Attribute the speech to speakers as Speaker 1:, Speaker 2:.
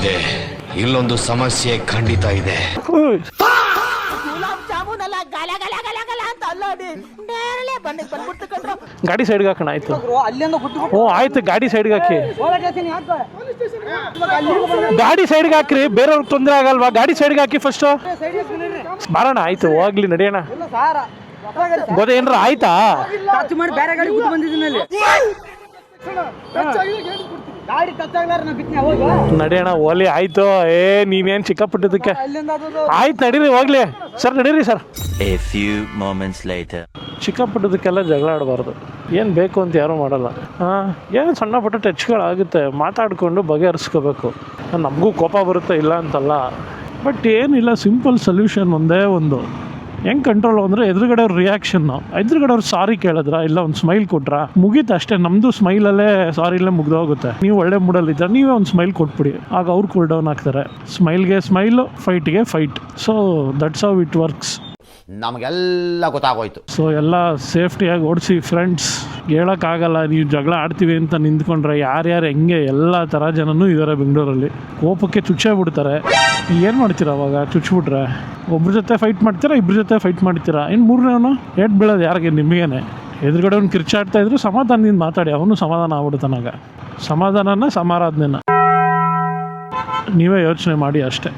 Speaker 1: ಇದೆ, ಇಲ್ಲೊಂದು ಸಮಸ್ಯೆ ಖಂಡಿತ ಇದೆ.
Speaker 2: ಗಾಡಿ ಸೈಡ್ಗೆ ಹಾಕೋಣ. ಆಯ್ತು, ಓ ಆಯ್ತು, ಗಾಡಿ ಸೈಡ್ಗೆ ಹಾಕಿ. ಗಾಡಿ ಸೈಡ್ಗೆ ಹಾಕ್ರಿ, ಬೇರೆಯವ್ರಿಗೆ ತೊಂದರೆ ಆಗಲ್ವಾ? ಗಾಡಿ ಸೈಡ್ಗೆ ಹಾಕಿ ಫಸ್ಟು. ಬರೋಣ, ಆಯ್ತು, ಹೋಗ್ಲಿ, ನಡೆಯೋಣ. ಗೋದೆ ಏನ್ರ ಆಯ್ತಾ? ನಡೆಯೋಣ, ಓಲಿ, ಆಯ್ತು. ನೀನೇನು ಚಿಕ್ಕಪಟ್ಟಿದ್ದಕ್ಕೆ ಆಯ್ತು, ನಡೀರಿ, ಹೋಗ್ಲಿ ಸರ್, ನಡೀರಿ ಸರ್. ಚಿಕ್ಕಪಟ್ಟದಕ್ಕೆಲ್ಲ ಜಗಳ ಆಡಬಾರ್ದು. ಏನು ಬೇಕು ಅಂತ ಯಾರೂ ಮಾಡಲ್ಲ. ಏನು ಸಣ್ಣ ಪುಟ್ಟ ಟಚ್ಗಳಾಗುತ್ತೆ, ಮಾತಾಡಿಕೊಂಡು ಬಗೆಹರಿಸ್ಕೋಬೇಕು. ನಮಗೂ ಕೋಪ ಬರುತ್ತೆ, ಇಲ್ಲ ಅಂತಲ್ಲ, ಬಟ್ ಏನಿಲ್ಲ, ಸಿಂಪಲ್ ಸೊಲ್ಯೂಷನ್ ಒಂದೇ ಒಂದು. ಹೆಂಗೆ ಕಂಟ್ರೋಲ್ ಅಂದರೆ ಎದುರುಗಡೆ ಅವ್ರ ರಿಯಾಕ್ಷನ್ನು, ಎದುರುಗಡೆ ಅವ್ರು ಸಾರಿ ಕೇಳಿದ್ರ, ಇಲ್ಲ ಒಂದು ಸ್ಮೈಲ್ ಕೊಟ್ರ, ಮುಗೀತು ಅಷ್ಟೇ. ನಮ್ಮದು ಸ್ಮೈಲಲ್ಲೇ ಸಾರಿಲೇ ಮುಗ್ದೋಗುತ್ತೆ. ನೀವು ಒಳ್ಳೆ ಮೂಡಲ್ಲಿದ್ದರೆ ನೀವೇ ಒಂದು ಸ್ಮೈಲ್ ಕೊಟ್ಬಿಡಿ, ಆಗ ಅವ್ರು ಕೂಲ್ ಡೌನ್ ಆಗ್ತಾರೆ. ಸ್ಮೈಲ್ಗೆ ಸ್ಮೈಲು, ಫೈಟ್ಗೆ fight. So that's how it works.
Speaker 3: ನಮಗೆಲ್ಲ ಗೊತ್ತಾಗೋಯ್ತು.
Speaker 2: ಸೊ ಎಲ್ಲ ಸೇಫ್ಟಿಯಾಗಿ ಓಡಿಸಿ ಫ್ರೆಂಡ್ಸ್. ಹೇಳೋಕ್ಕಾಗಲ್ಲ, ನೀವು ಜಗಳ ಆಡ್ತೀವಿ ಅಂತ ನಿಂತ್ಕೊಂಡ್ರೆ ಯಾರ್ಯಾರು ಹೆಂಗೆ ಎಲ್ಲ ಥರ ಜನನೂ ಇದ್ದಾರೆ ಬೆಂಗಳೂರಲ್ಲಿ. ಕೋಪಕ್ಕೆ ಚುಚ್ಚೇ ಬಿಡ್ತಾರೆ. ಏನು ಮಾಡ್ತೀರಾ ಅವಾಗ? ಚುಚ್ಚಿಬಿಟ್ರೆ ಒಬ್ರ ಜೊತೆ ಫೈಟ್ ಮಾಡ್ತೀರಾ, ಇಬ್ಬರ ಜೊತೆ ಫೈಟ್ ಮಾಡ್ತೀರಾ, ಇನ್ನು ಮೂರನೇವನು ಏಟ್ ಬೀಳೋದು ಯಾರಿಗೆ? ನಿಮಗೇನೆ. ಎದುರುಗಡೆ ಅವ್ನು ಕಿರ್ಚಾಡ್ತಾ ಇದ್ರು ಸಮಾಧಾನದಿಂದ ಮಾತಾಡಿ, ಅವನು ಸಮಾಧಾನ ಆಗ್ಬಿಡ್ತಾನಾಗ. ಸಮಾಧಾನನ ಸಮಾರಾಧನೆನ ನೀವೇ ಯೋಚನೆ ಮಾಡಿ ಅಷ್ಟೇ.